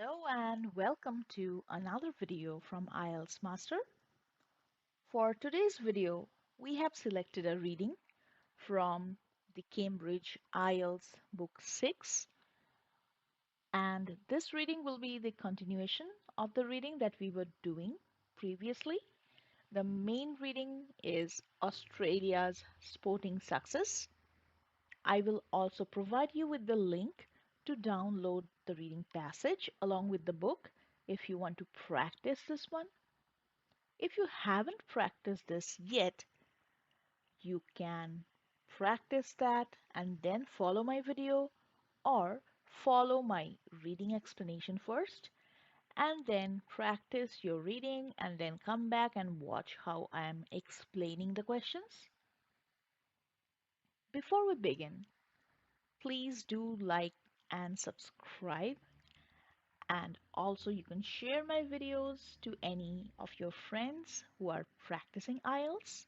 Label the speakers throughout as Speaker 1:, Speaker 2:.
Speaker 1: Hello and welcome to another video from Ielts Master. For today's video, we have selected a reading from the Cambridge IELTS Book 6, and this reading will be the continuation of the reading that we were doing previously. The main reading is Australia's Sporting Success. I will also provide you with the link to download the reading passage along with the book if you want to practice this one. If you haven't practiced this yet, you can practice that and then follow my video, or follow my reading explanation first and then practice your reading and then come back and watch how I am explaining the questions. Before we begin, please do like and subscribe, and also you can share my videos to any of your friends who are practicing IELTS.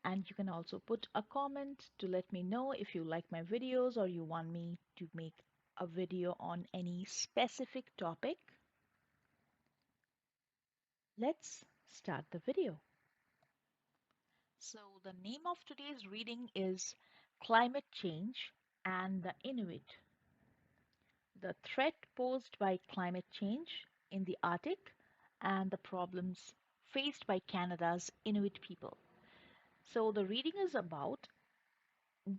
Speaker 1: And you can also put a comment to let me know if you like my videos or you want me to make a video on any specific topic. Let's start the video. So the name of today's reading is Climate Change and the Inuit. The threat posed by climate change in the Arctic and the problems faced by Canada's Inuit people. So the reading is about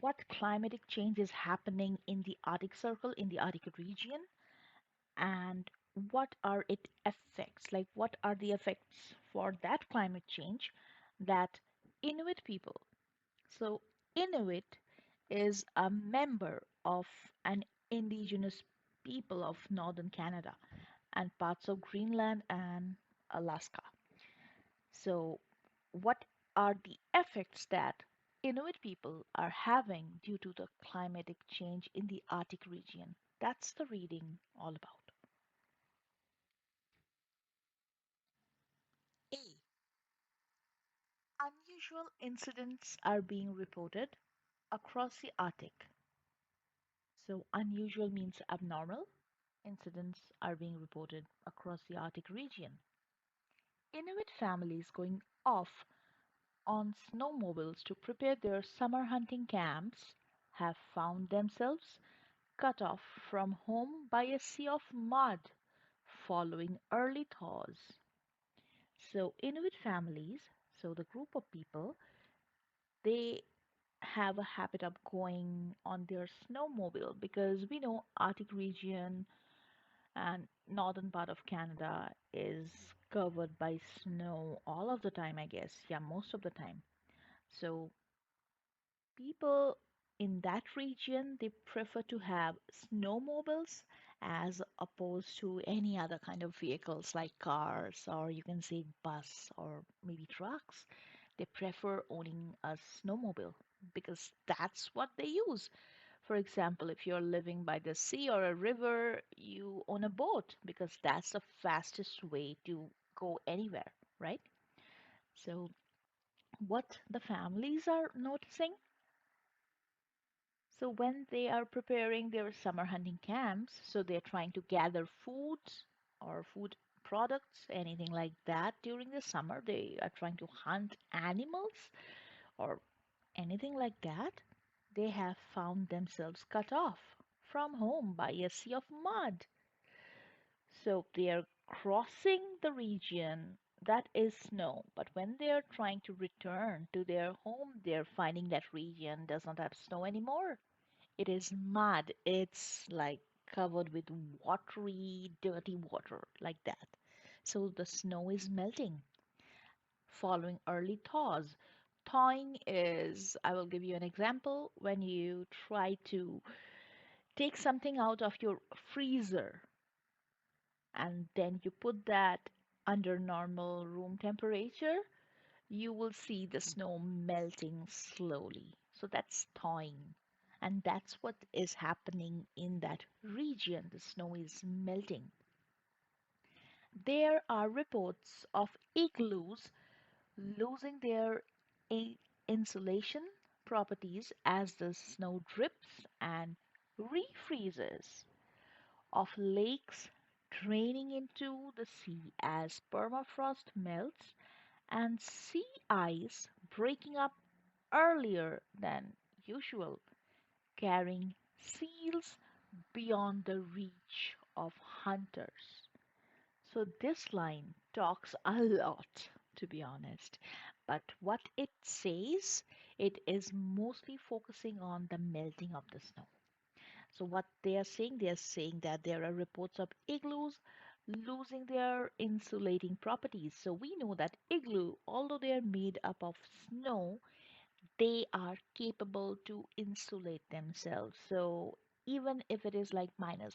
Speaker 1: what climatic change is happening in the Arctic Circle, in the Arctic region, and what are its effects, like what are the effects for that climate change that Inuit people. So Inuit is a member of an indigenous people of northern Canada and parts of Greenland and Alaska. So, what are the effects that Inuit people are having due to the climatic change in the Arctic region? That's the reading all about. A. Unusual incidents are being reported across the Arctic. So, unusual means abnormal. Incidents are being reported across the Arctic region. Inuit families going off on snowmobiles to prepare their summer hunting camps have found themselves cut off from home by a sea of mud following early thaws. So, Inuit families, so the group of people, they have a habit of going on their snowmobile because we know Arctic region and northern part of Canada is covered by snow all of the time, I guess. Yeah, most of the time. So people in that region, they prefer to have snowmobiles as opposed to any other kind of vehicles like cars, or you can say bus or maybe trucks. They prefer owning a snowmobile because that's what they use. For example, if you're living by the sea or a river, you own a boat because that's the fastest way to go anywhere, right? So, what the families are noticing, so when they are preparing their summer hunting camps, so they're trying to gather foods or food products, anything like that during the summer. They are trying to hunt animals or anything like that. They have found themselves cut off from home by a sea of mud. So they are crossing the region that is snow, but when they are trying to return to their home, they're finding that region does not have snow anymore. It is mud. It's like covered with watery, dirty water like that. So the snow is melting following early thaws. Thawing is, I will give you an example, when you try to take something out of your freezer and then you put that under normal room temperature, you will see the snow melting slowly. So that's thawing. And that's what is happening in that region. The snow is melting. There are reports of igloos losing their i- insulation properties as the snow drips and refreezes, of lakes draining into the sea as permafrost melts and sea ice breaking up earlier than usual, carrying seals beyond the reach of hunters. So this line talks a lot, to be honest. But what it says, it is mostly focusing on the melting of the snow. So what they are saying that there are reports of igloos losing their insulating properties. So we know that igloo, although they are made up of snow, they are capable to insulate themselves. So even if it is like minus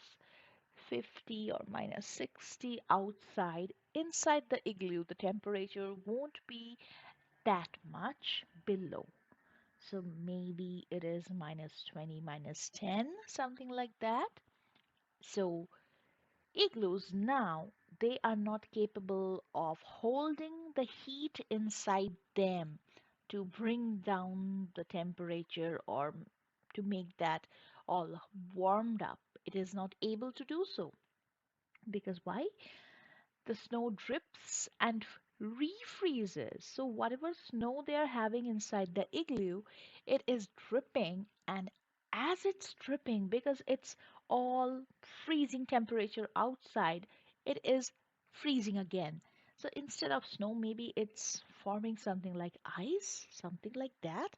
Speaker 1: 50 or minus 60 outside, inside the igloo, the temperature won't be that much below. So maybe it is minus 20, minus 10, something like that. So igloos now, they are not capable of holding the heat inside them to bring down the temperature or to make that all warmed up. It is not able to do so. Because why? The snow drips and refreezes. So whatever snow they are having inside the igloo, it is dripping, and as it's dripping, because it's all freezing temperature outside, it is freezing again. So instead of snow, maybe it's forming something like ice, something like that.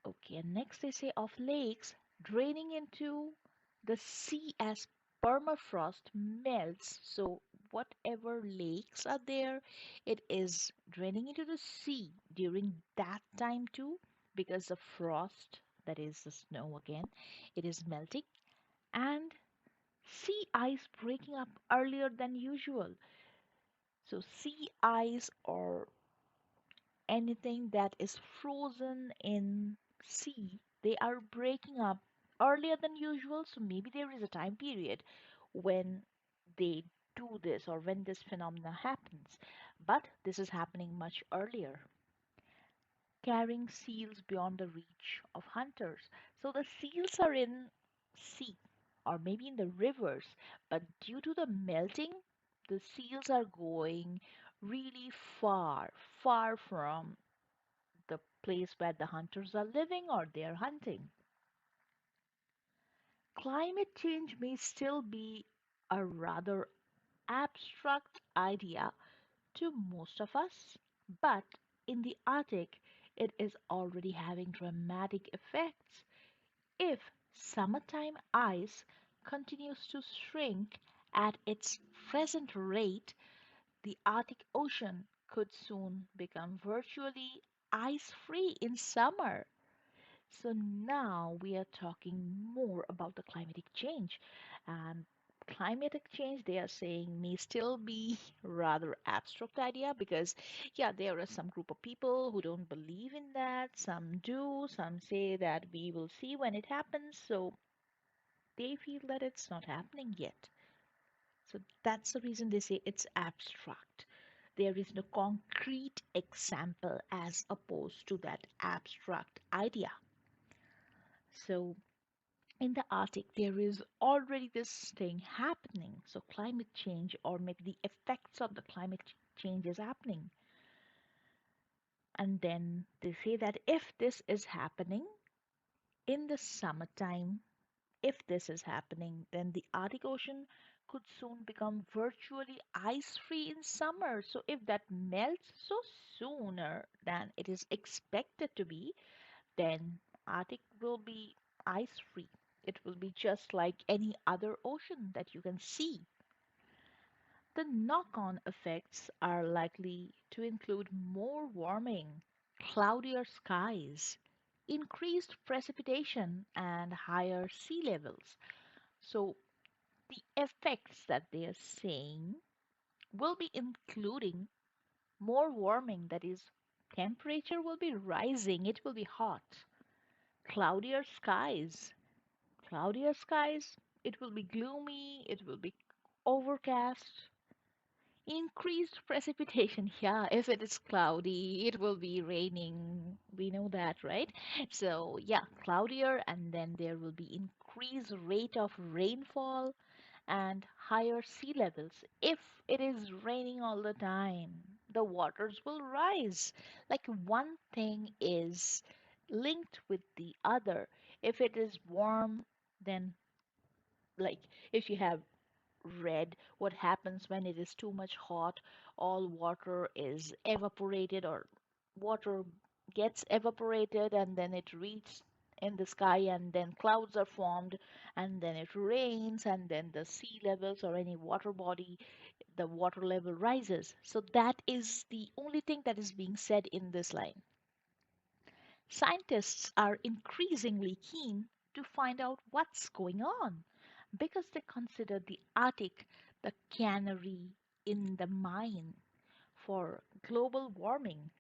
Speaker 1: Okay, and next they say of lakes draining into the sea as permafrost melts. So whatever lakes are there, it is draining into the sea during that time too, because the frost, that is the snow again, it is melting, and sea ice breaking up earlier than usual. So sea ice or anything that is frozen in sea, they are breaking up earlier than usual. So maybe there is a time period when they do this or when this phenomena happens, but this is happening much earlier, carrying seals beyond the reach of hunters. So the seals are in sea or maybe in the rivers, but due to the melting, the seals are going really far, far from the place where the hunters are living or they are hunting. Climate change may still be a rather abstract idea to most of us, but in the Arctic, it is already having dramatic effects. If summertime ice continues to shrink at its present rate, the Arctic Ocean could soon become virtually ice free in summer. So now we are talking more about the climatic change. And climatic change, they are saying, may still be rather abstract idea because, yeah, there are some group of people who don't believe in that. Some do. Some say that we will see when it happens. So they feel that it's not happening yet. So that's the reason they say it's abstract. There is no concrete example as opposed to that abstract idea. So in the Arctic, there is already this thing happening. So, climate change, or maybe the effects of the change, is happening. And then they say that if this is happening in the summertime, if this is happening, then the Arctic Ocean could soon become virtually ice free in summer. So, if that melts so sooner than it is expected to be, then Arctic will be ice free. It will be just like any other ocean that you can see. The knock-on effects are likely to include more warming, cloudier skies, increased precipitation, and higher sea levels. So the effects that they are saying will be including more warming, that is, temperature will be rising, it will be hot, cloudier skies, cloudier skies, it will be gloomy, it will be overcast. Increased precipitation, yeah, if it is cloudy, it will be raining. We know that, right? So, yeah, cloudier, and then there will be increased rate of rainfall and higher sea levels. If it is raining all the time, the waters will rise. Like one thing is linked with the other. If it is warm, then like if you have read what happens when it is too much hot, all water is evaporated or water gets evaporated and then it reaches in the sky and then clouds are formed and then it rains and then the sea levels or any water body, the water level rises. So that is the only thing that is being said in this line. Scientists are increasingly keen to find out what's going on because they consider the Arctic the canary in the mine for global warming,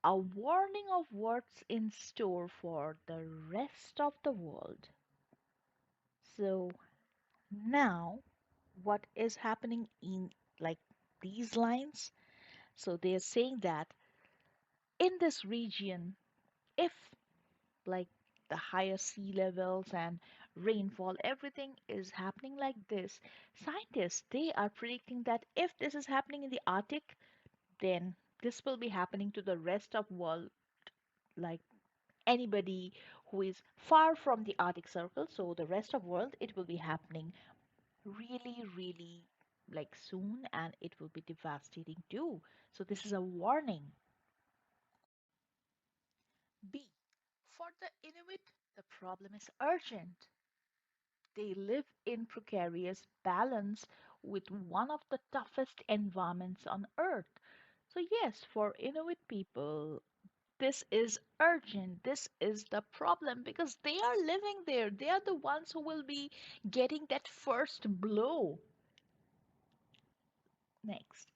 Speaker 1: a warning of what's in store for the rest of the world. So now, what is happening in like these lines? So they are saying that in this region, if like the higher sea levels and rainfall, everything is happening like this, scientists they are predicting that if this is happening in the Arctic, then this will be happening to the rest of world, like anybody who is far from the Arctic circle. So the rest of world, it will be happening really, really like soon, and it will be devastating too. So this is a warning. B. For the Inuit, the problem is urgent. They live in precarious balance with one of the toughest environments on Earth. So, yes, for Inuit people, this is urgent. This is the problem because they are living there. They are the ones who will be getting that first blow. Next,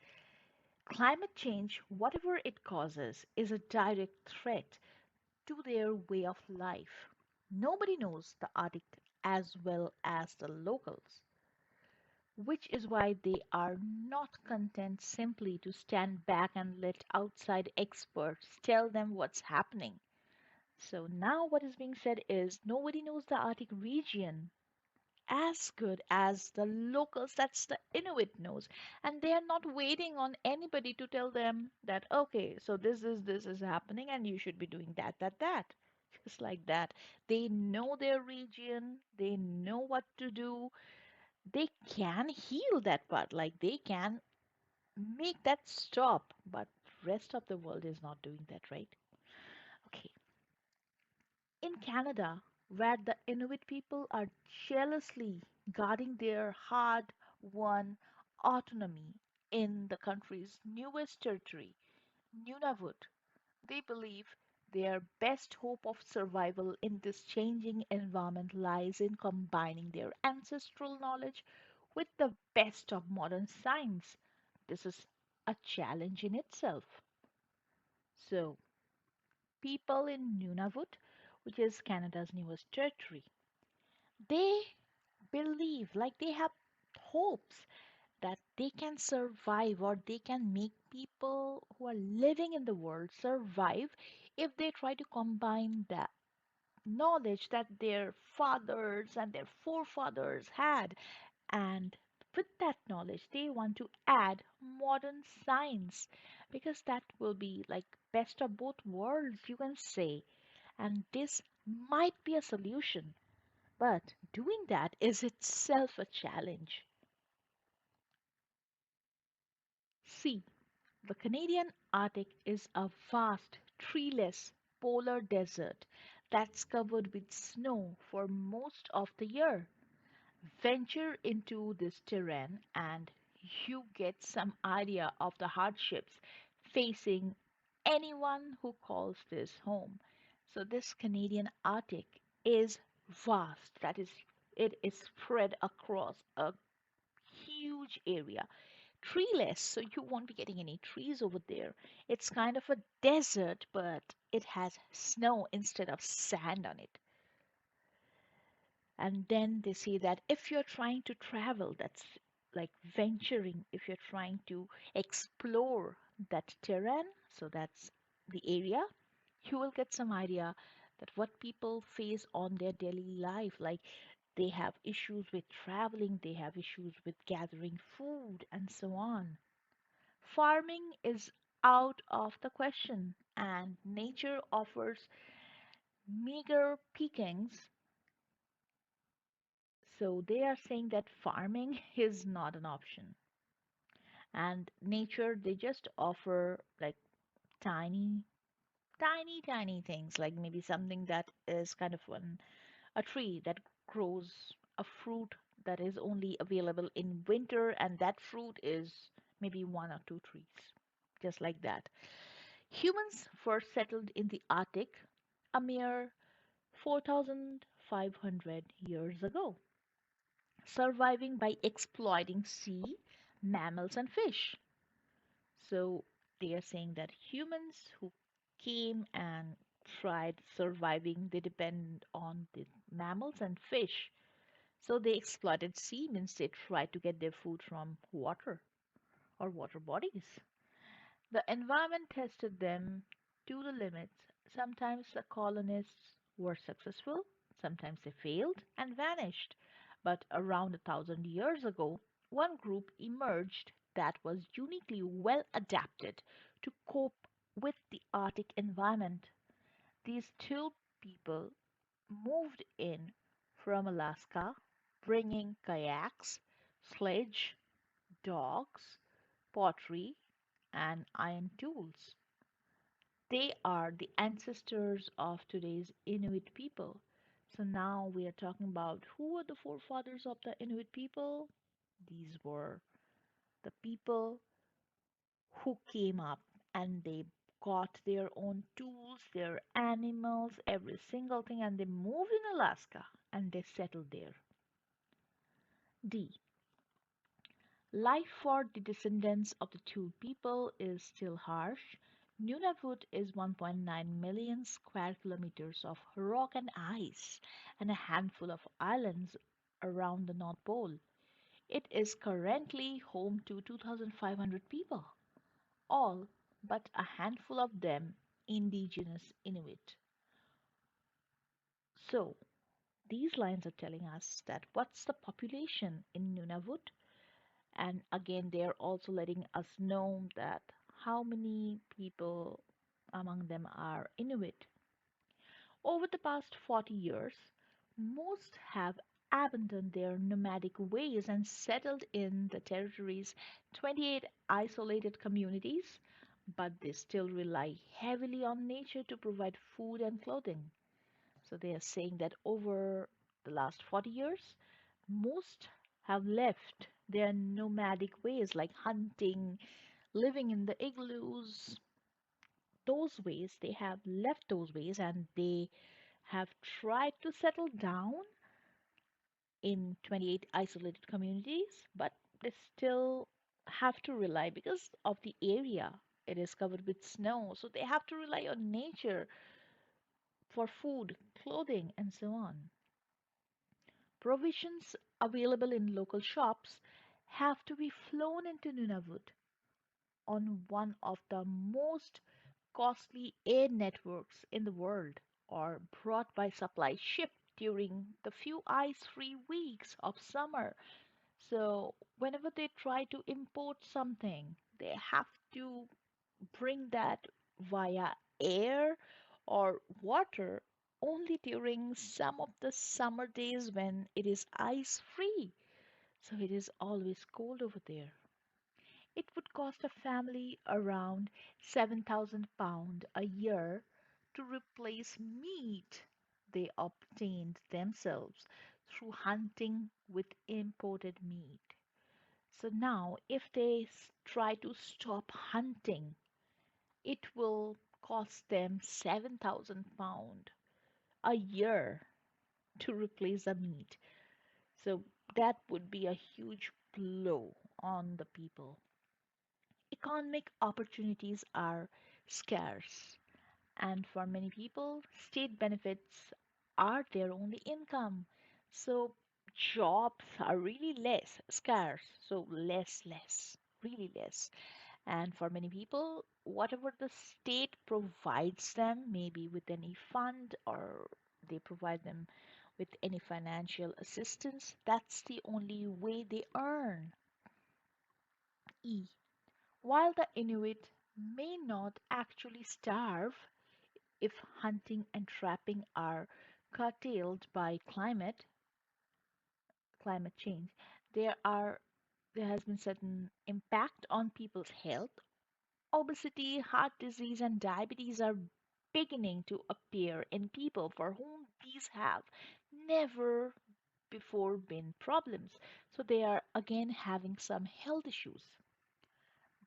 Speaker 1: climate change, whatever it causes, is a direct threat to their way of life. Nobody knows the Arctic as well as the locals, which is why they are not content simply to stand back and let outside experts tell them what's happening. So now what is being said is nobody knows the Arctic region as good as the locals, that's the Inuit knows. And they are not waiting on anybody to tell them that, okay, so this is happening and you should be doing that. Just like that. They know their region, they know what to do, they can heal that part, like they can make that stop, but rest of the world is not doing that, right? Okay. In Canada, where the Inuit people are jealously guarding their hard-won autonomy in the country's newest territory, Nunavut, they believe their best hope of survival in this changing environment lies in combining their ancestral knowledge with the best of modern science. This is a challenge in itself. So, people in Nunavut, which is Canada's newest territory, they believe, like they have hopes that they can survive or they can make people who are living in the world survive if they try to combine that knowledge that their fathers and their forefathers had, and with that knowledge they want to add modern science because that will be like best of both worlds, you can say. And this might be a solution, but doing that is itself a challenge. See, the Canadian Arctic is a vast, treeless polar desert that's covered with snow for most of the year. Venture into this terrain and you get some idea of the hardships facing anyone who calls this home. So this Canadian Arctic is vast. That is, it is spread across a huge area. Treeless, so you won't be getting any trees over there. It's kind of a desert, but it has snow instead of sand on it. And then they say that if you're trying to travel, that's like venturing, if you're trying to explore that terrain, so that's the area, you will get some idea that what people face on their daily life. Like They have issues with traveling, they have issues with gathering food, and so on. Farming is out of the question, and nature offers meager pickings. So they are saying that farming is not an option. And nature, they just offer like tiny, tiny things, like maybe something that is kind of a tree that grows a fruit that is only available in winter, and that fruit is maybe one or two trees, just like that. Humans first settled in the Arctic a mere 4,500 years ago, surviving by exploiting sea mammals and fish. So they are saying that humans who came and tried surviving, they depend on the mammals and fish. So they exploited sea, means they tried to get their food from water or water bodies. The environment tested them to the limits. Sometimes the colonists were successful, sometimes they failed and vanished. But around 1,000 years ago, one group emerged that was uniquely well adapted to cope with the Arctic environment. These two people moved in from Alaska, bringing kayaks, sledge, dogs, pottery, and iron tools. They are the ancestors of today's Inuit people. So now we are talking about who were the forefathers of the Inuit people. These were the people who came up and they got their own tools, their animals, every single thing, and they moved in Alaska and they settled there. D. Life for the descendants of the two people is still harsh. Nunavut is 1.9 million square kilometers of rock and ice and a handful of islands around the North Pole. It is currently home to 2,500 people, all but a handful of them indigenous Inuit. So, these lines are telling us that what's the population in Nunavut? And again, they are also letting us know that how many people among them are Inuit. Over the past 40 years, most have abandoned their nomadic ways and settled in the territory's 28 isolated communities, but they still rely heavily on nature to provide food and clothing. So they are saying that over the last 40 years, most have left their nomadic ways like hunting, living in the igloos, those ways. They have left those ways and they have tried to settle down in 28 isolated communities, but they still have to rely because of the area. It is covered with snow, so they have to rely on nature for food, clothing, and so on. Provisions available in local shops have to be flown into Nunavut on one of the most costly air networks in the world, or brought by supply ship during the few ice-free weeks of summer. So whenever they try to import something, they have to bring that via air or water only during some of the summer days when it is ice free. So it is always cold over there. It would cost a family around £7,000 a year to replace meat they obtained themselves through hunting with imported meat. So now, if they try to stop hunting, it will cost them £7,000 a year to replace the meat. So that would be a huge blow on the people. Economic opportunities are scarce, and for many people, state benefits are their only income. So jobs are really less scarce, so less, really less. And for many people, whatever the state provides them, maybe with any fund or they provide them with any financial assistance. That's the only way they earn. E. While the Inuit may not actually starve if hunting and trapping are curtailed by climate change, there are there has been certain impact on people's health. Obesity, heart disease, and diabetes are beginning to appear in people for whom these have never before been problems. So they are again having some health issues.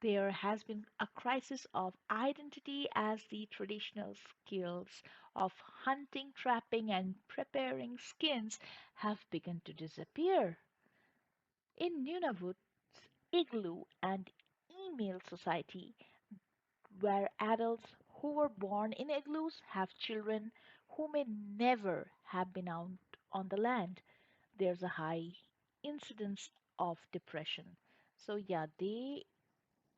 Speaker 1: There has been a crisis of identity as the traditional skills of hunting, trapping, and preparing skins have begun to disappear. In Nunavut's igloo and email society, where adults who were born in igloos have children who may never have been out on the land, there's a high incidence of depression. So, yeah, they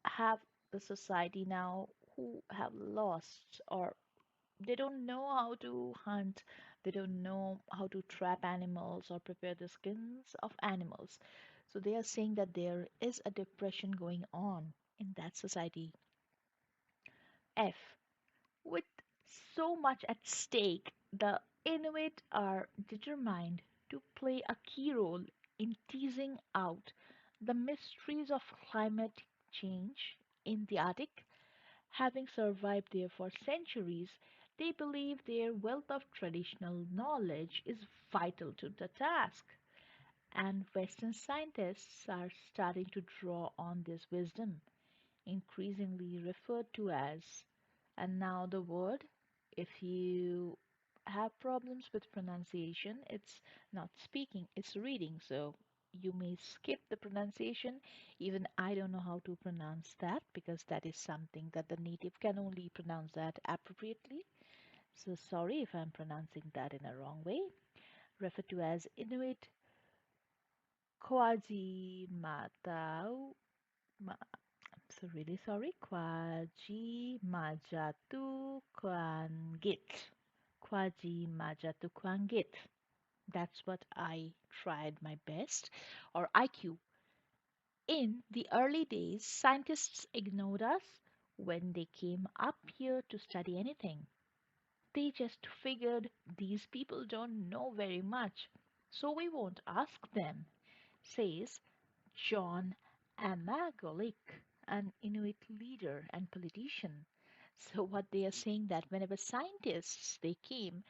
Speaker 1: have the society now who have lost or they don't know how to hunt, they don't know how to trap animals or prepare the skins of animals. So they are saying that there is a depression going on in that society. F. With so much at stake, the Inuit are determined to play a key role in teasing out the mysteries of climate change in the Arctic. Having survived there for centuries, they believe their wealth of traditional knowledge is vital to the task, and Western scientists are starting to draw on this wisdom, increasingly referred to as, and now the word, if you have problems with pronunciation, it's not speaking, it's reading. So you may skip the pronunciation. Even I don't know how to pronounce that because that is something that the native can only pronounce that appropriately. So sorry if I'm pronouncing that in a wrong way. Referred to as Inuit Kwaji Matau. So really sorry. Kwaji Majatu Kwangit. Kwaji Majatu Kwangit. That's what I tried my best. Or IQ. In the early days, scientists ignored us when they came up here to study anything. They just figured these people don't know very much, so we won't ask them, says John Amagolik, an Inuit leader and politician. So what they are saying that whenever scientists they came,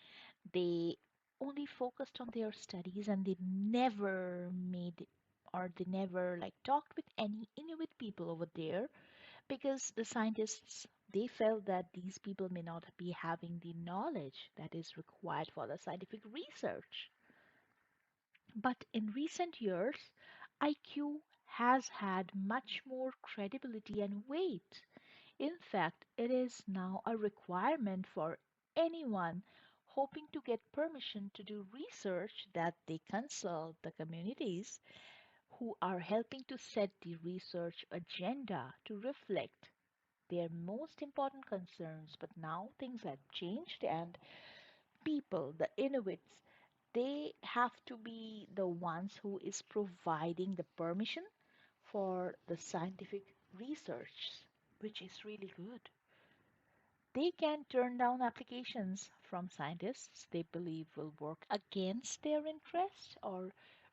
Speaker 1: they only focused on their studies and they never made or they never like talked with any Inuit people over there because the scientists they felt that these people may not be having the knowledge that is required for the scientific research. But in recent years, IQ has had much more credibility and weight. In fact, it is now a requirement for anyone hoping to get permission to do research that they consult the communities who are helping to set the research agenda to reflect their most important concerns. But now things have changed, and people, the Inuits, they have to be the ones who is providing the permission for the scientific research, which is really good. They can turn down applications from scientists they believe will work against their interests or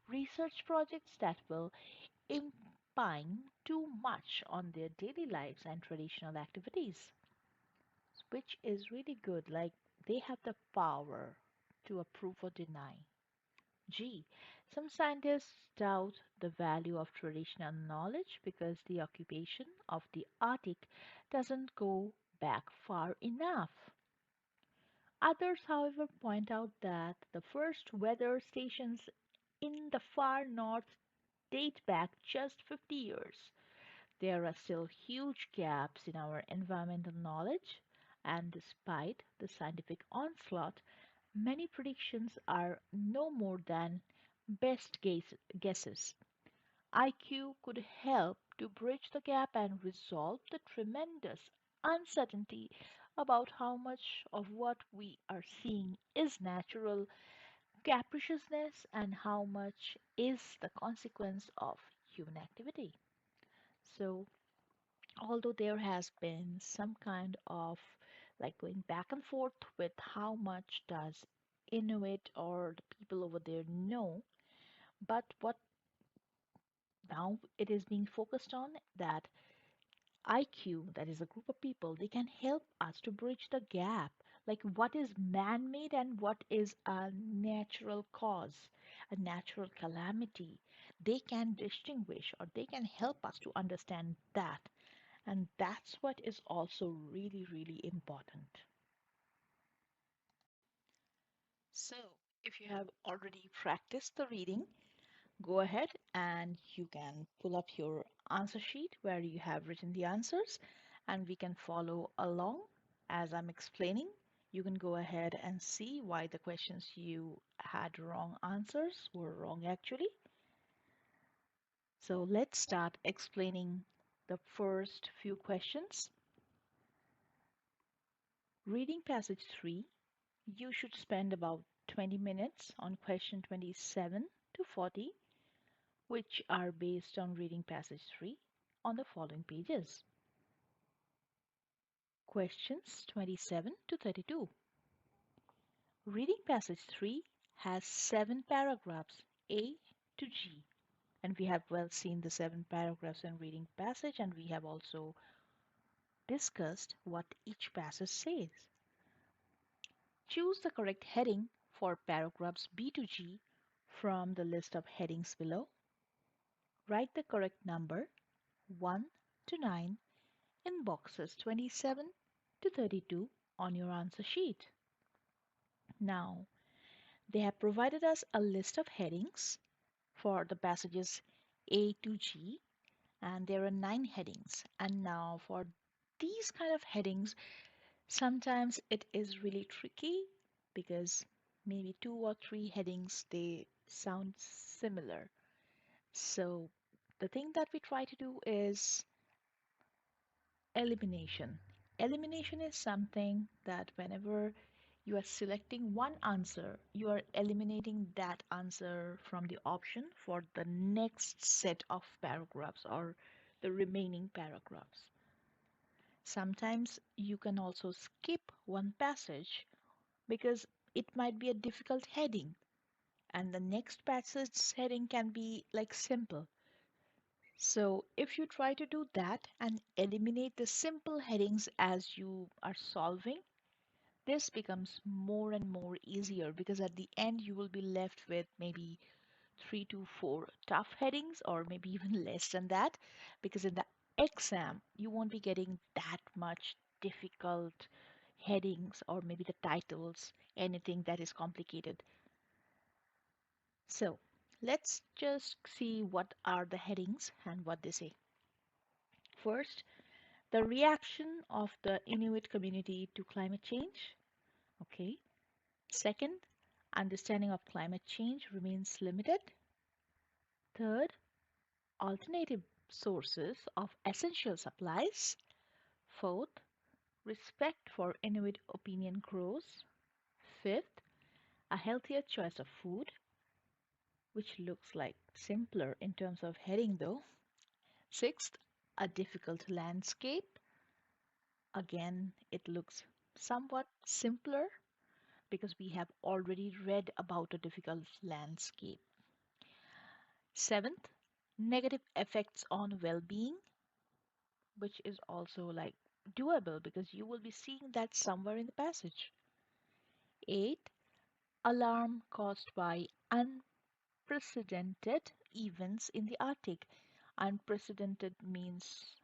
Speaker 1: research projects that will impine too much on their daily lives and traditional activities, which is really good. Like they have the power to approve or deny. G. Some scientists doubt the value of traditional knowledge because the occupation of the Arctic doesn't go back far enough. Others, however, point out that the first weather stations in the far north date back just 50 years. There are still huge gaps in our environmental knowledge, and despite the scientific onslaught, many predictions are no more than guesses. IQ could help to bridge the gap and resolve the tremendous uncertainty about how much of what we are seeing is natural capriciousness and how much is the consequence of human activity. So, although there has been some kind of like going back and forth with how much does Inuit or the people over there know, but what now it is being focused on that IQ, that is a group of people, they can help us to bridge the gap. Like what is man made and what is a natural cause, a natural calamity. They can distinguish or they can help us to understand that. And that's what is also really, really important. So, if you have already practiced the reading, go ahead and you can pull up your answer sheet where you have written the answers and we can follow along as I'm explaining. You can go ahead and see why the questions you had wrong answers were wrong actually. So let's start explaining the first few questions. Reading passage 3, you should spend about 20 minutes on question 27 to 40, which are based on reading passage 3 on the following pages. Questions 27 to 32. Reading passage 3 has 7 paragraphs A to G, and we have well seen the 7 paragraphs in reading passage, and we have also discussed what each passage says. Choose the correct heading for paragraphs B to G from the list of headings below. Write the correct number 1 to 9 in boxes 27 to 32 on your answer sheet. Now, they have provided us a list of headings for the passages A to G, and there are 9 headings. And now, for these kind of headings, sometimes it is really tricky because maybe 2 or 3 headings they sound similar. So, the thing that we try to do is elimination. Elimination is something that whenever you are selecting one answer, you are eliminating that answer from the option for the next set of paragraphs or the remaining paragraphs. Sometimes you can also skip one passage because it might be a difficult heading and the next passage heading can be like simple. So if you try to do that and eliminate the simple headings as you are solving, this becomes more and more easier because at the end you will be left with maybe 3 to 4 tough headings or maybe even less than that because in the exam you won't be getting that much difficult headings or maybe the titles, anything that is complicated. So let's just see what are the headings and what they say. First, the reaction of the Inuit community to climate change. Okay. Second, understanding of climate change remains limited. Third, alternative sources of essential supplies. Fourth, respect for Inuit opinion grows. Fifth, a healthier choice of food, which looks like simpler in terms of heading though. Sixth, a difficult landscape. Again, it looks somewhat simpler because we have already read about a difficult landscape. Seventh, negative effects on well-being, which is also like doable because you will be seeing that somewhere in the passage. Eight, alarm caused by unprecedented events in the Arctic. Unprecedented means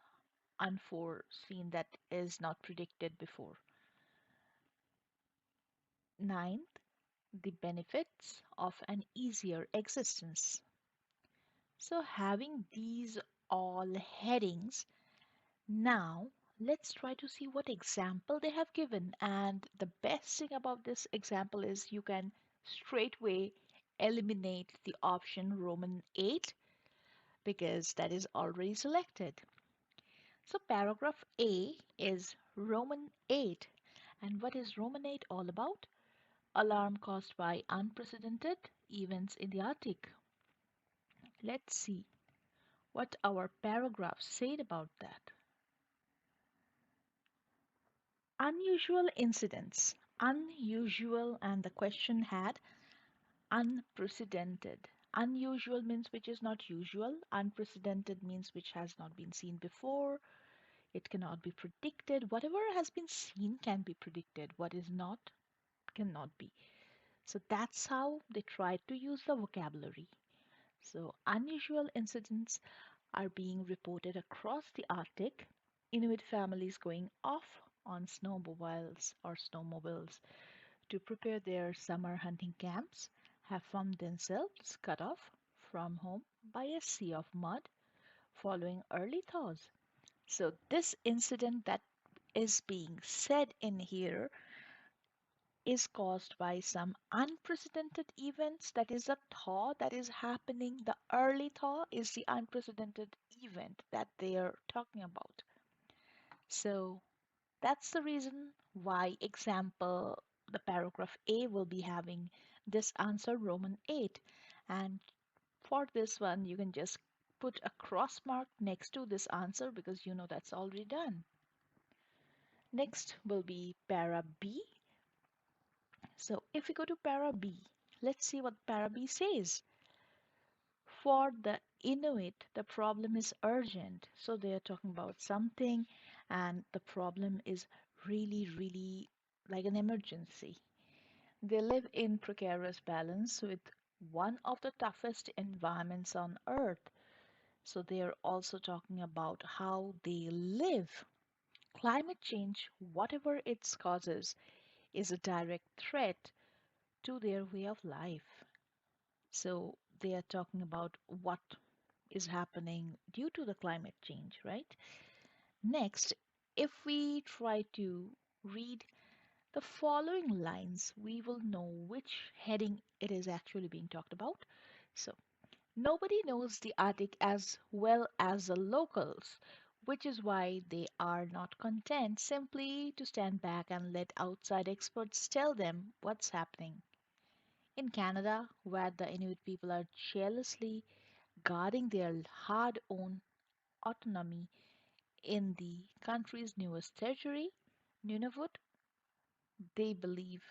Speaker 1: unforeseen, that is not predicted before. Ninth, the benefits of an easier existence. So having these all headings, now let's try to see what example they have given. And the best thing about this example is you can straightway eliminate the option Roman 8 because that is already selected. So paragraph A is Roman 8. And what is Roman 8 all about? Alarm caused by unprecedented events in the Arctic. Let's see what our paragraph said about that. Unusual incidents. Unusual, and the question had unprecedented. Unusual means which is not usual. Unprecedented means which has not been seen before. It cannot be predicted. Whatever has been seen can be predicted. What is not cannot be. So that's how they tried to use the vocabulary. So unusual incidents are being reported across the Arctic. Inuit families going off on snowmobiles or snowmobiles to prepare their summer hunting camps have found themselves cut off from home by a sea of mud following early thaws. So, this incident that is being said in here is caused by some unprecedented events. That is a thaw that is happening. The early thaw is the unprecedented event that they are talking about. So, that's the reason why, example, the paragraph A will be having this answer Roman 8. And for this one, you can just put a cross mark next to this answer because you know that's already done. Next will be para B. So if we go to para B, let's see what para B says. For the Inuit, the problem is urgent. So they are talking about something, and the problem is really, really like an emergency. They live in precarious balance with one of the toughest environments on Earth. So they are also talking about how they live. Climate change, whatever its causes, is a direct threat to their way of life. So they are talking about what is happening due to the climate change, right? Next, if we try to read the following lines, we will know which heading it is actually being talked about. So, nobody knows the Arctic as well as the locals, which is why they are not content simply to stand back and let outside experts tell them what's happening. In Canada, where the Inuit people are jealously guarding their hard earned autonomy in the country's newest territory, Nunavut, they believe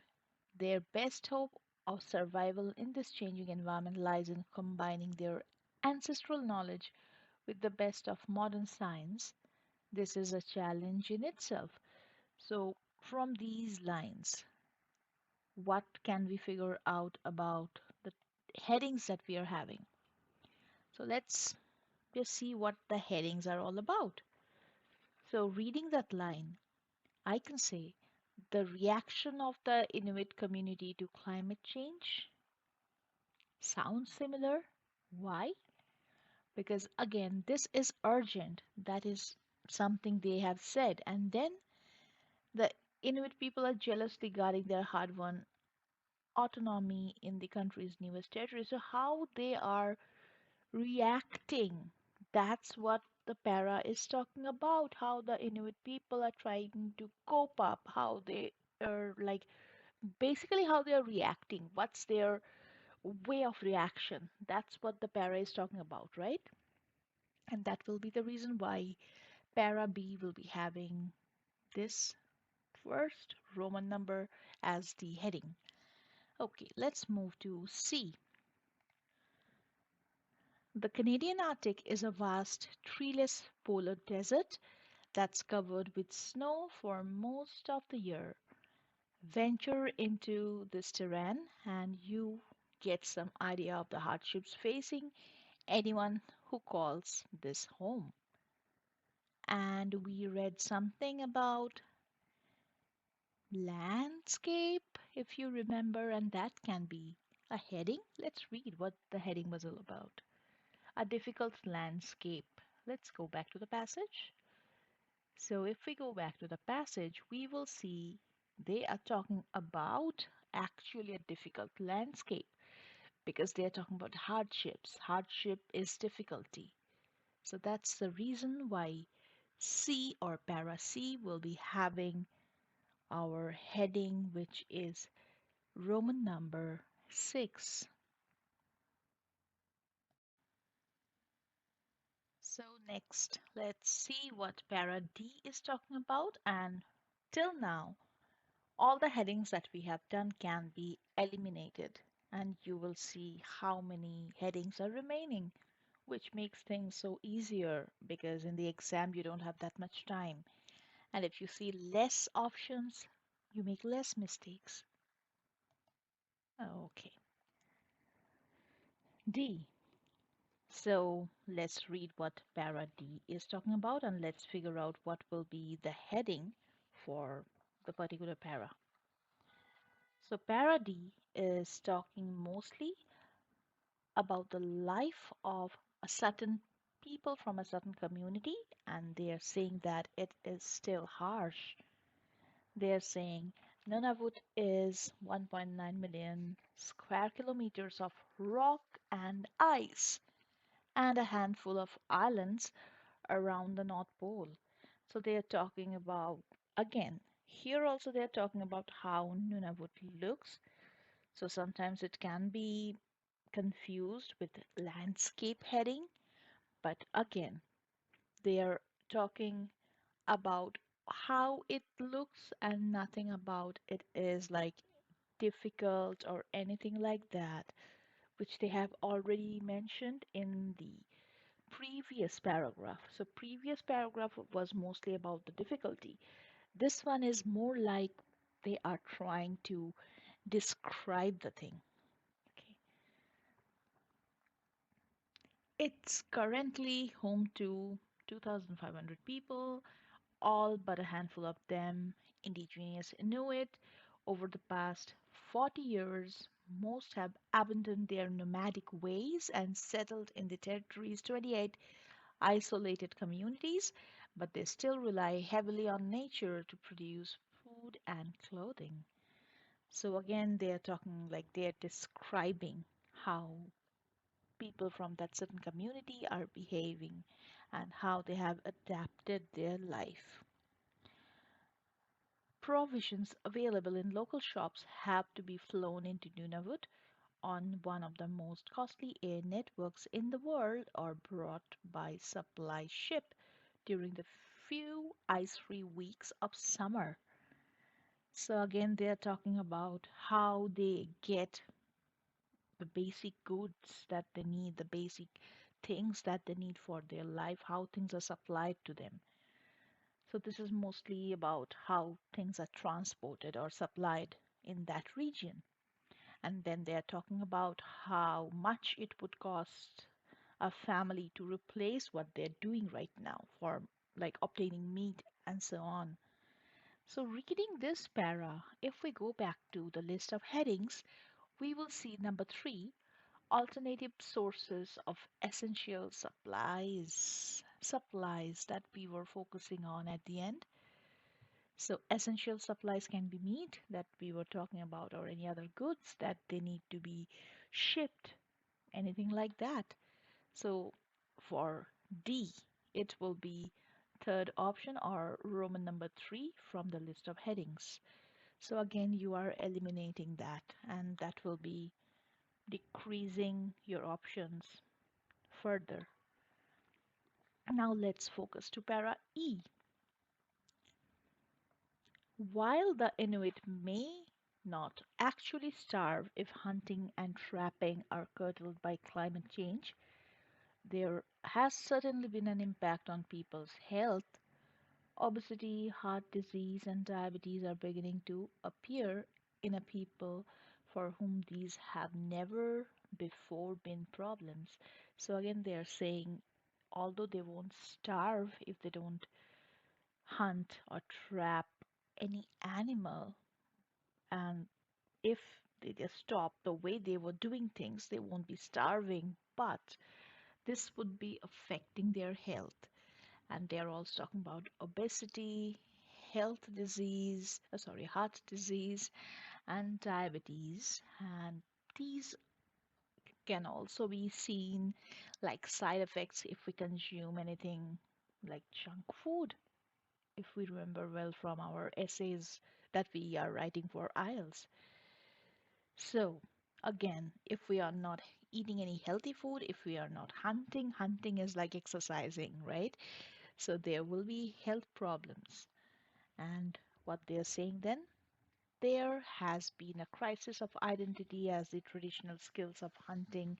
Speaker 1: their best hope of survival in this changing environment lies in combining their ancestral knowledge with the best of modern science. This is a challenge in itself. So, from these lines, what can we figure out about the headings that we are having? So, let's just see what the headings are all about. So, reading that line, I can say the reaction of the Inuit community to climate change sounds similar. Why? Because again, this is urgent. That is something they have said. And then the Inuit people are jealously guarding their hard won autonomy in the country's newest territory. So, how they are reacting, that's what the para is talking about. How the Inuit people are trying to cope up, how they are like basically how they are reacting, what's their way of reaction. That's what the para is talking about, right? And that will be the reason why para B will be having this first Roman number as the heading. Okay, let's move to C. The Canadian Arctic is a vast, treeless polar desert that's covered with snow for most of the year. Venture into this terrain and you get some idea of the hardships facing anyone who calls this home. And we read something about landscape, if you remember, and that can be a heading. Let's read what the heading was all about. A difficult landscape. Let's go back to the passage. So, if we go back to the passage, we will see they are talking about actually a difficult landscape because they are talking about hardships. Hardship is difficulty. So, that's the reason why C or para C will be having our heading, which is Roman number 6. So next, let's see what para D is talking about. And till now, all the headings that we have done can be eliminated. And you will see how many headings are remaining, which makes things so easier because in the exam you don't have that much time. And if you see less options, you make less mistakes. Okay, D. So let's read what para D is talking about and let's figure out what will be the heading for the particular para. So para D is talking mostly about the life of a certain people from a certain community, and they are saying that it is still harsh. They are saying Nunavut is 1.9 million square kilometers of rock and ice and a handful of islands around the North Pole. So they are talking about, again, here also they are talking about how Nunavut looks. So sometimes it can be confused with landscape heading, but again, they are talking about how it looks and nothing about it is like difficult or anything like that, which they have already mentioned in the previous paragraph. So previous paragraph was mostly about the difficulty. This one is more like they are trying to describe the thing. Okay. It's currently home to 2,500 people, all but a handful of them indigenous Inuit. Over the past 40 years, most have abandoned their nomadic ways and settled in the territory's 28 isolated communities, but they still rely heavily on nature to produce food and clothing. So again, they are talking like they are describing how people from that certain community are behaving and how they have adapted their life. Provisions available in local shops have to be flown into Nunavut on one of the most costly air networks in the world or brought by supply ship during the few ice-free weeks of summer. So again, they're talking about how they get the basic goods that they need, the basic things that they need for their life, how things are supplied to them. So this is mostly about how things are transported or supplied in that region. And then they're talking about how much it would cost a family to replace what they're doing right now for like obtaining meat and so on. So reading this para, if we go back to the list of headings, we will see number 3, alternative sources of essential supplies. Supplies that we were focusing on at the end. So essential supplies can be meat that we were talking about or any other goods that they need to be shipped, anything like that. So for D, it will be third option or Roman number 3 from the list of headings. So again, you are eliminating that and that will be decreasing your options further. Now let's focus to para E. While the Inuit may not actually starve if hunting and trapping are curtailed by climate change, there has certainly been an impact on people's health. Obesity, heart disease, and diabetes are beginning to appear in a people for whom these have never before been problems. So again, they are saying although they won't starve if they don't hunt or trap any animal, and if they just stop the way they were doing things, they won't be starving, but this would be affecting their health. And they're also talking about obesity, heart disease, and diabetes. And these can also be seen like side effects if we consume anything like junk food, if we remember well from our essays that we are writing for Ielts. So, again, if we are not eating any healthy food, if we are not hunting, hunting is like exercising, right? So there will be health problems. And what they're saying then, there has been a crisis of identity as the traditional skills of hunting,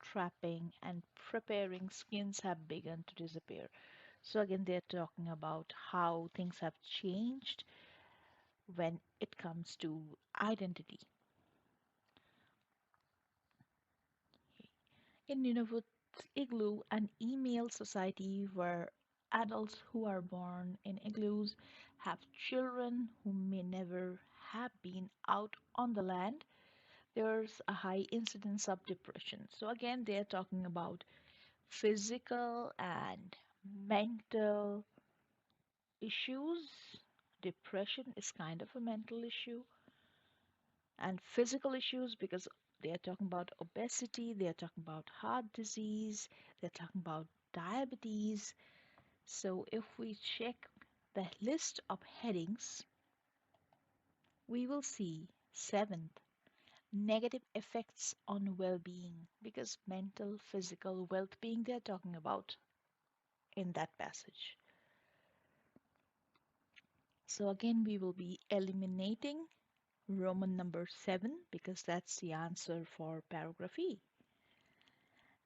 Speaker 1: trapping, and preparing skins have begun to disappear. So again, they're talking about how things have changed when it comes to identity. In Nunavut's igloo, an email society where adults who are born in igloos have children who may never have been out on the land, there's a high incidence of depression. So, again, they're talking about physical and mental issues. Depression is kind of a mental issue, and physical issues because they are talking about obesity, they are talking about heart disease, they're talking about diabetes. So if we check the list of headings, we will see seventh, negative effects on well-being, because mental, physical well-being they're talking about in that passage. So again, we will be eliminating Roman number 7 because that's the answer for paragraph E.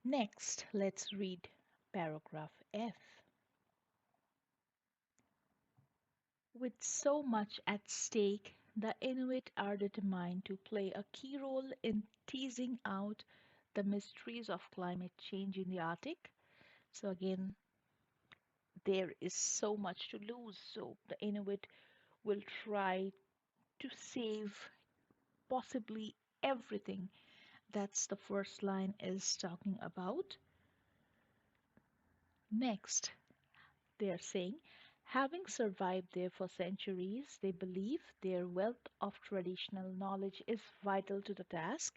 Speaker 1: Next, let's read paragraph F. With so much at stake, the Inuit are determined to play a key role in teasing out the mysteries of climate change in the Arctic. So, again, there is so much to lose. So, the Inuit will try to save possibly everything. That's the first line is talking about. Next, they are saying, having survived there for centuries, they believe their wealth of traditional knowledge is vital to the task.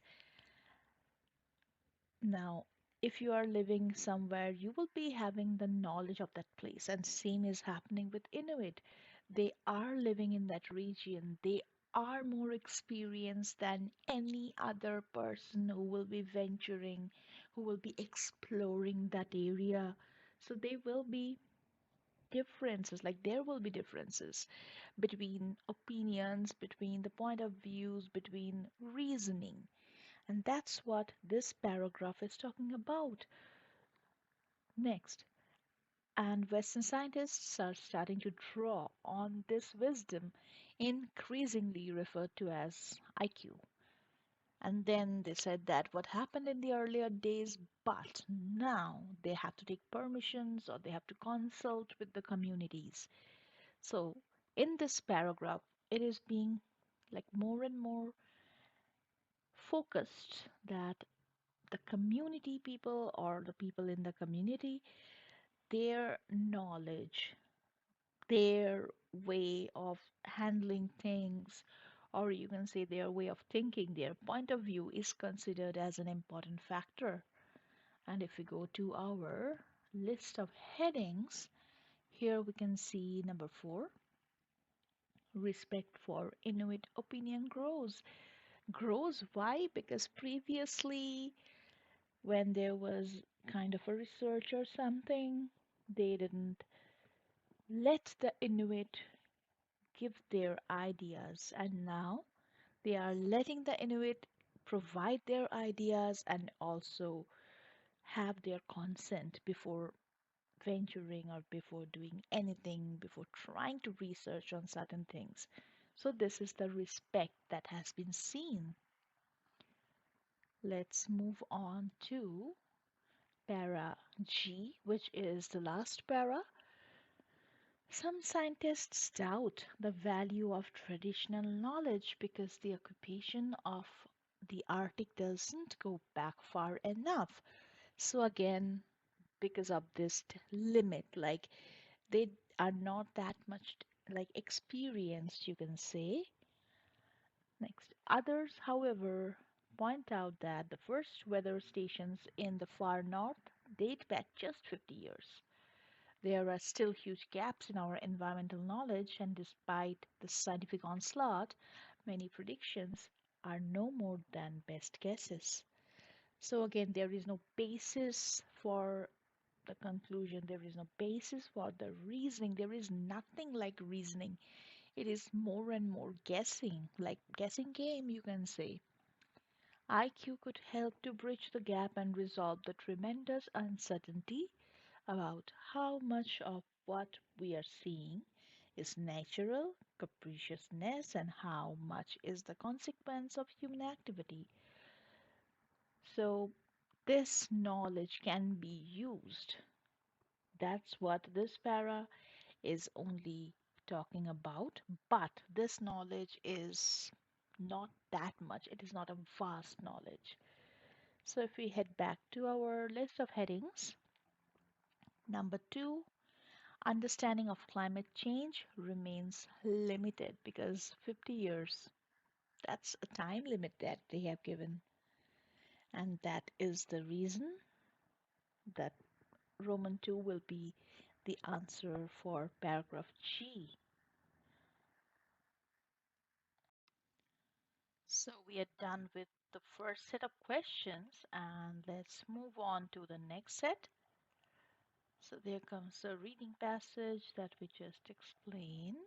Speaker 1: Now, if you are living somewhere, you will be having the knowledge of that place, and same is happening with Inuit. They are living in that region. They are more experienced than any other person who will be venturing, who will be exploring that area. So they will be differences, like there will be differences between opinions, between the point of views, between reasoning. And that's what this paragraph is talking about. Next, and Western scientists are starting to draw on this wisdom, increasingly referred to as IQ. And then they said that what happened in the earlier days, but now they have to take permissions or they have to consult with the communities. So, in this paragraph, it is being like more and more focused that the community people or the people in the community, their knowledge, their way of handling things, or you can say their way of thinking, their point of view is considered as an important factor. And if we go to our list of headings, here we can see number 4, respect for Inuit opinion grows. Grows, why? Because previously, when there was kind of a research or something, they didn't let the Inuit give their ideas, and now they are letting the Inuit provide their ideas and also have their consent before venturing or before doing anything, before trying to research on certain things. So, this is the respect that has been seen. Let's move on to para G, which is the last para. Some scientists doubt the value of traditional knowledge because the occupation of the Arctic doesn't go back far enough. So, again, because of this limit, like they are not that much like experienced, you can say. Next, others, however, point out that the first weather stations in the far north date back just 50 years. There are still huge gaps in our environmental knowledge, and despite the scientific onslaught, many predictions are no more than best guesses. So again, there is no basis for the conclusion, there is no basis for the reasoning, there is nothing like reasoning. It is more and more guessing, like guessing game, you can say. IQ could help to bridge the gap and resolve the tremendous uncertainty about how much of what we are seeing is natural capriciousness and how much is the consequence of human activity. So, this knowledge can be used. That's what this para is only talking about. But this knowledge is not that much, it is not a vast knowledge. So, if we head back to our list of headings, number two, understanding of climate change remains limited because 50 years, that's a time limit that they have given. And that is the reason that Roman 2 will be the answer for paragraph G. So we are done with the first set of questions and let's move on to the next set. So there comes a reading passage that we just explained,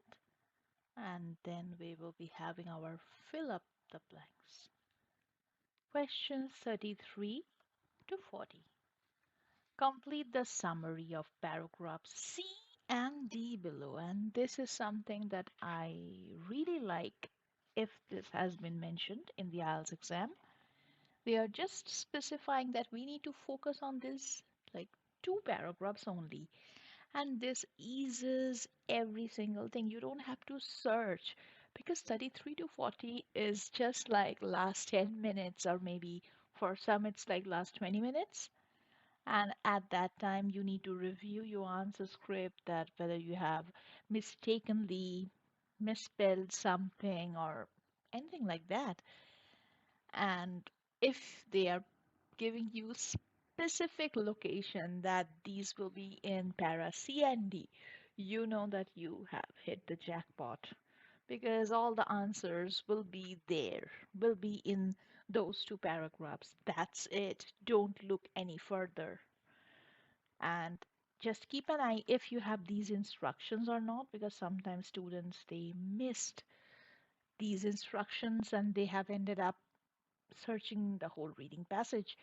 Speaker 1: and then we will be having our fill up the blanks. Questions 33 to 40. Complete the summary of paragraphs C and D below. And this is something that I really like if this has been mentioned in the IELTS exam. They are just specifying that we need to focus on this like two paragraphs only. And this eases every single thing. You don't have to search because 33 to 40 is just like last 10 minutes, or maybe for some it's like last 20 minutes. And at that time, you need to review your answer script, that whether you have mistakenly misspelled something or anything like that. And if they are giving you specific location that these will be in para C and D, you know that you have hit the jackpot because all the answers will be there, will be in those two paragraphs. That's it. Don't look any further. And just keep an eye if you have these instructions or not, because sometimes students they missed these instructions and they have ended up searching the whole reading passage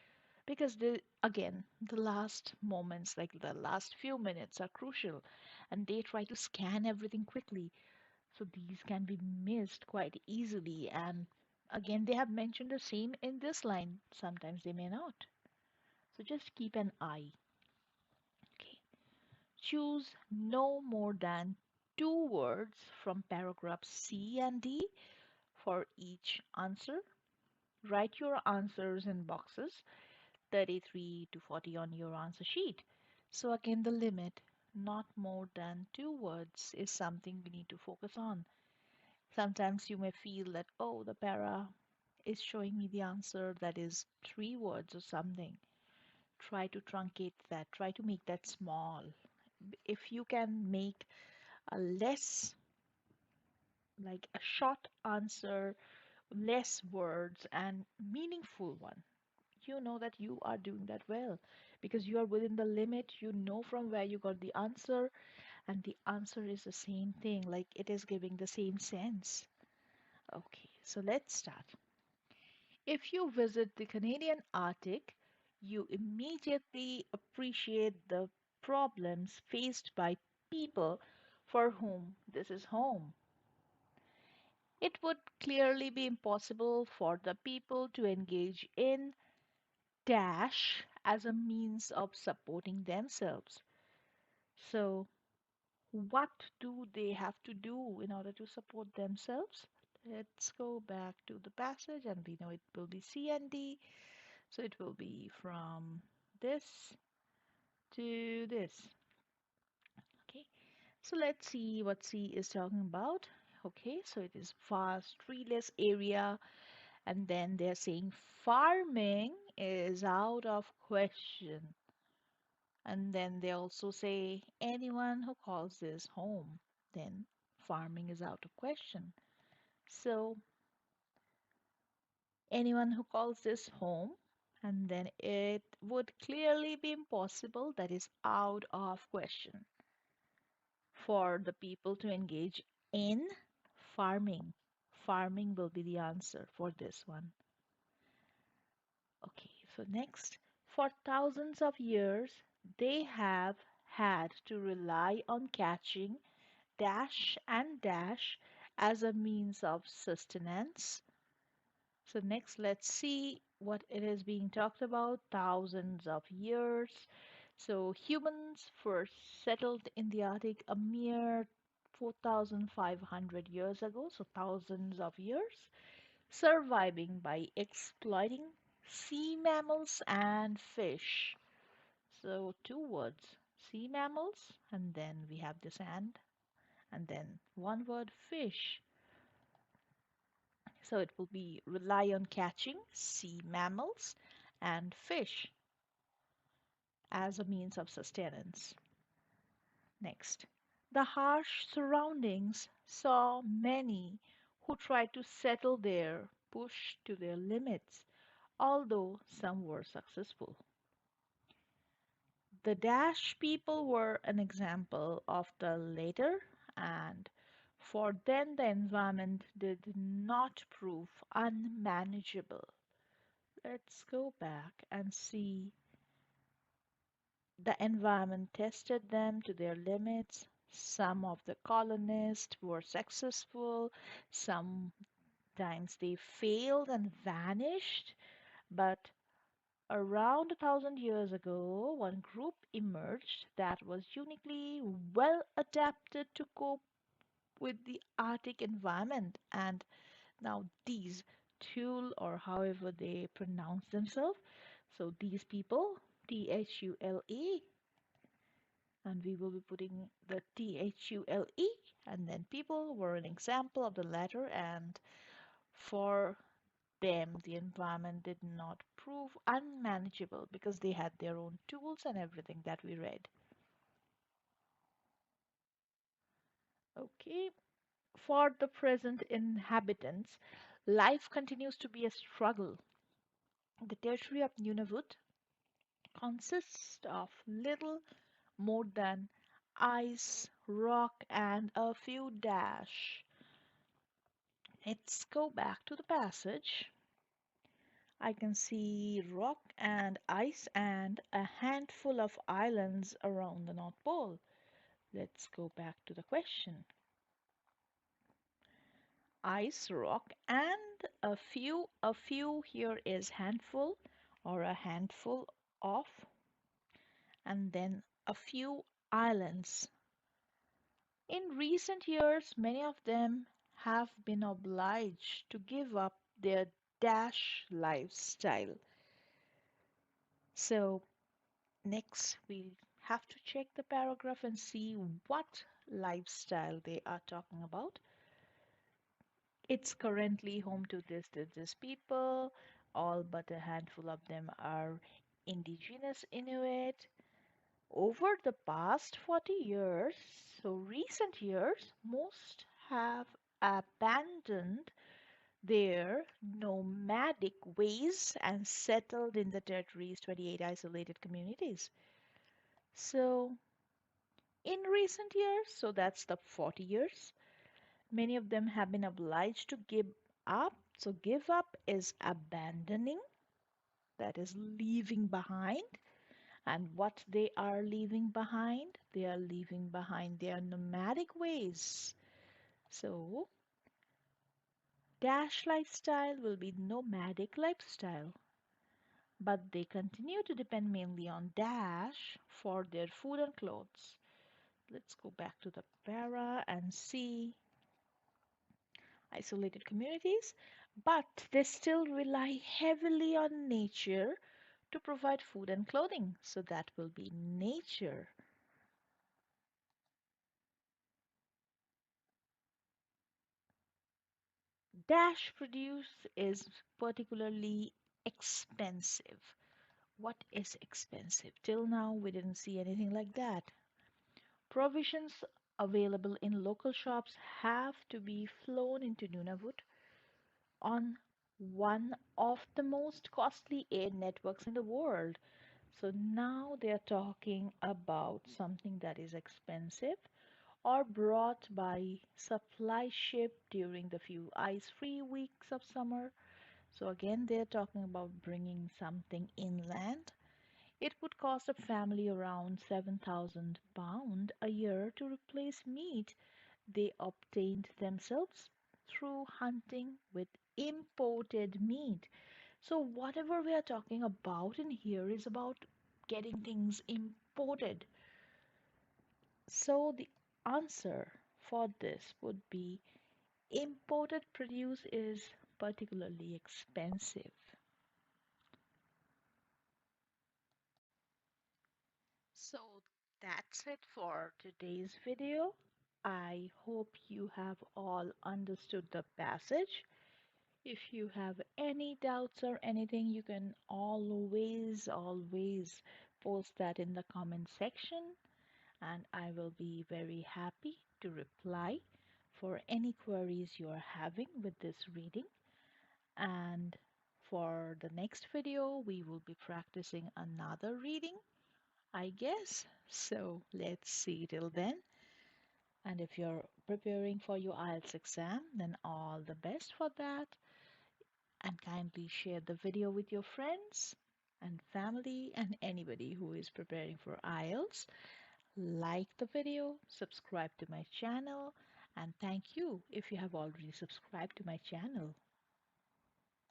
Speaker 1: because again the last moments, like the last few minutes, are crucial and they try to scan everything quickly, so these can be missed quite easily. And again, they have mentioned the same in this line, sometimes they may not, so just keep an eye. Okay. Choose no more than two words from paragraphs C and D for each answer. Write your answers in boxes 33 to 40 on your answer sheet. So again, the limit, not more than two words, is something we need to focus on. Sometimes you may feel that, oh, the para is showing me the answer that is three words or something. Try to truncate that, try to make that small. If you can make a less, like a short answer, less words and meaningful one, you know that you are doing that well because you are within the limit, you know from where you got the answer, and the answer is the same thing, like it is giving the same sense. Okay, so let's start. If you visit the Canadian Arctic, you immediately appreciate the problems faced by people for whom this is home. It would clearly be impossible for the people to engage in dash as a means of supporting themselves. So, what do they have to do in order to support themselves? Let's go back to the passage, and we know it will be C and D. So, it will be from this to this. Okay, so let's see what C is talking about. Okay, so it is vast, treeless area, and then they're saying farming is out of question. And then they also say anyone who calls this home, then farming is out of question. So anyone who calls this home, and then it would clearly be impossible, that is out of question, for the people to engage in farming. Farming will be the answer for this one. Okay, so next, for thousands of years, they have had to rely on catching dash and dash as a means of sustenance. So next, let's see what it is being talked about. Thousands of years. So humans first settled in the Arctic a mere 4,500 years ago, so thousands of years, surviving by exploiting sea mammals and fish. So two words, sea mammals, and then we have the sand, and then one word, fish. So it will be rely on catching sea mammals and fish as a means of sustenance. Next, the harsh surroundings saw many who tried to settle there pushed to their limits, although some were successful. The Dash people were an example of the latter, and for them the environment did not prove unmanageable. Let's go back and see. The environment tested them to their limits. Some of the colonists were successful, sometimes they failed and vanished, but around 1,000 years ago, one group emerged that was uniquely well adapted to cope with the Arctic environment. And now these Thule, or however they pronounce themselves, so these people, Thule, and we will be putting the Thule, and then people were an example of the latter, and for them the environment did not prove unmanageable because they had their own tools and everything that we read. Okay, for the present inhabitants, life continues to be a struggle. The territory of Nunavut consists of little more than ice, rock, and a few dash. Let's go back to the passage. I can see rock and ice and a handful of islands around the North Pole. Let's go back to the question. Ice, rock, and a few here is handful or a handful of, and then a few islands. In recent years, many of them have been obliged to give up their dash lifestyle. So, next we have to check the paragraph and see what lifestyle they are talking about. It's currently home to this people. All but a handful of them are indigenous Inuit. Over the past 40 years, so recent years, most have abandoned their nomadic ways and settled in the territory's 28 isolated communities. So, in recent years, so that's the 40 years, many of them have been obliged to give up. So, give up is abandoning, that is leaving behind. And what they are leaving behind? They are leaving behind their nomadic ways. So, Dash lifestyle will be nomadic lifestyle. But they continue to depend mainly on Dash for their food and clothes. Let's go back to the para and see isolated communities, but they still rely heavily on nature to provide food and clothing. So that will be nature. Dash produce is particularly expensive. What is expensive? Till now, we didn't see anything like that. Provisions available in local shops have to be flown into Nunavut on one of the most costly air networks in the world. So now they're talking about something that is expensive or brought by supply ship during the few ice-free weeks of summer. So again, they're talking about bringing something inland. It would cost a family around £7,000 a year to replace meat they obtained themselves through hunting with imported meat. So whatever we are talking about in here is about getting things imported. So the answer for this would be imported produce is particularly expensive. So that's it for today's video. I hope you have all understood the passage. If you have any doubts or anything, you can always post that in the comment section, and I will be very happy to reply for any queries you are having with this reading. And for the next video, we will be practicing another reading, I guess. So let's see till then. And if you're preparing for your IELTS exam, then all the best for that. And kindly share the video with your friends and family and anybody who is preparing for IELTS. Like the video, subscribe to my channel, and thank you if you have already subscribed to my channel.